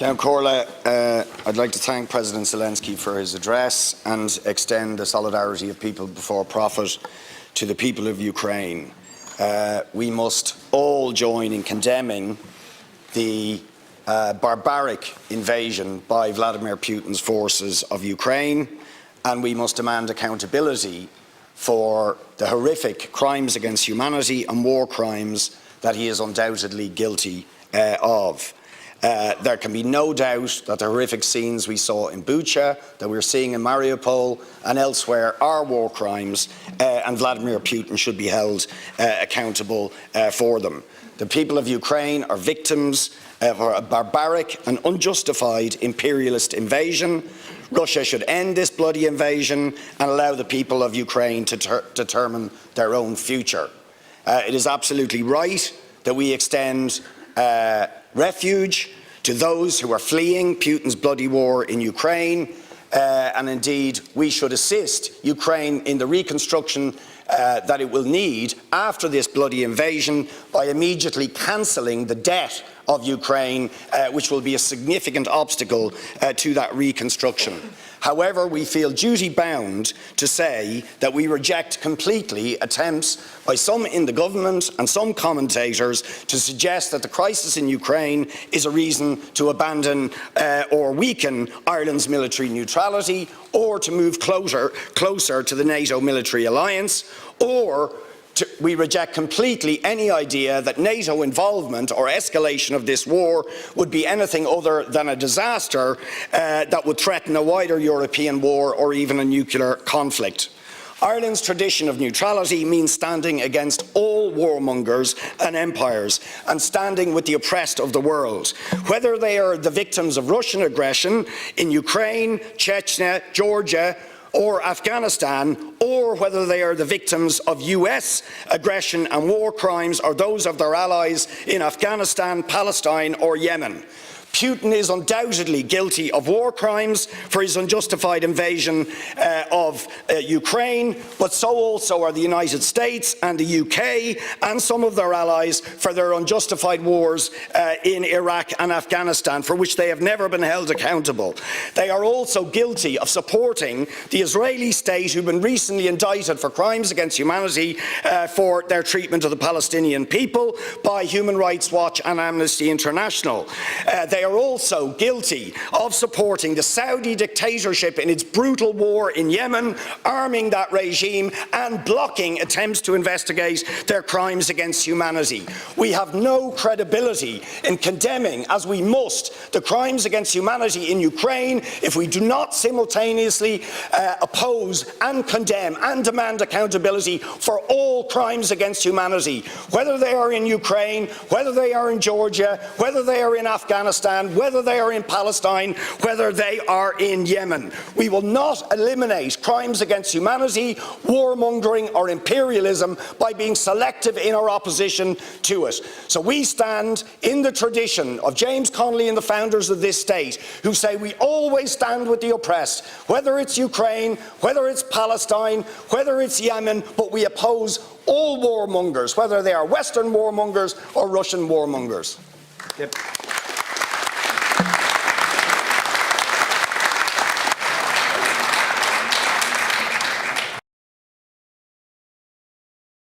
Count Corla, I'd like to thank President Zelenskyy for his address and extend the solidarity of people before profit to the people of Ukraine. We must all join in condemning the barbaric invasion by Vladimir Putin's forces of Ukraine, and we must demand accountability for the horrific crimes against humanity and war crimes that he is undoubtedly guilty of. There can be no doubt that the horrific scenes we saw in Bucha, that we're seeing in Mariupol and elsewhere are war crimes, and Vladimir Putin should be held accountable for them. The people of Ukraine are victims of a barbaric and unjustified imperialist invasion. Russia should end this bloody invasion and allow the people of Ukraine to determine their own future. It is absolutely right that we extend refuge to those who are fleeing Putin's bloody war in Ukraine, and indeed we should assist Ukraine in the reconstruction that it will need after this bloody invasion by immediately cancelling the debt of Ukraine, which will be a significant obstacle to that reconstruction. However, we feel duty-bound to say that we reject completely attempts by some in the government and some commentators to suggest that the crisis in Ukraine is a reason to abandon or weaken Ireland's military neutrality, or to move closer to the NATO military alliance, or we reject completely any idea that NATO involvement or escalation of this war would be anything other than a disaster that would threaten a wider European war or even a nuclear conflict. Ireland's tradition of neutrality means standing against all warmongers and empires and standing with the oppressed of the world, whether they are the victims of Russian aggression in Ukraine, Chechnya, Georgia, or Afghanistan, or whether they are the victims of US aggression and war crimes, or those of their allies in Afghanistan, Palestine or Yemen. Putin is undoubtedly guilty of war crimes for his unjustified invasion of Ukraine, but so also are the United States and the UK and some of their allies for their unjustified wars in Iraq and Afghanistan, for which they have never been held accountable. They are also guilty of supporting the Israeli state, who've been recently indicted for crimes against humanity for their treatment of the Palestinian people by Human Rights Watch and Amnesty International. They are also guilty of supporting the Saudi dictatorship in its brutal war in Yemen, arming that regime and blocking attempts to investigate their crimes against humanity. We have no credibility in condemning, as we must, the crimes against humanity in Ukraine if we do not simultaneously oppose and condemn and demand accountability for all crimes against humanity, whether they are in Ukraine, whether they are in Georgia, whether they are in Afghanistan, whether they are in Palestine, whether they are in Yemen. We will not eliminate crimes against humanity, warmongering or imperialism by being selective in our opposition to it. So we stand in the tradition of James Connolly and the founders of this state, who say we always stand with the oppressed, whether it's Ukraine, whether it's Palestine, whether it's Yemen, but we oppose all warmongers, whether they are Western warmongers or Russian warmongers. Yep.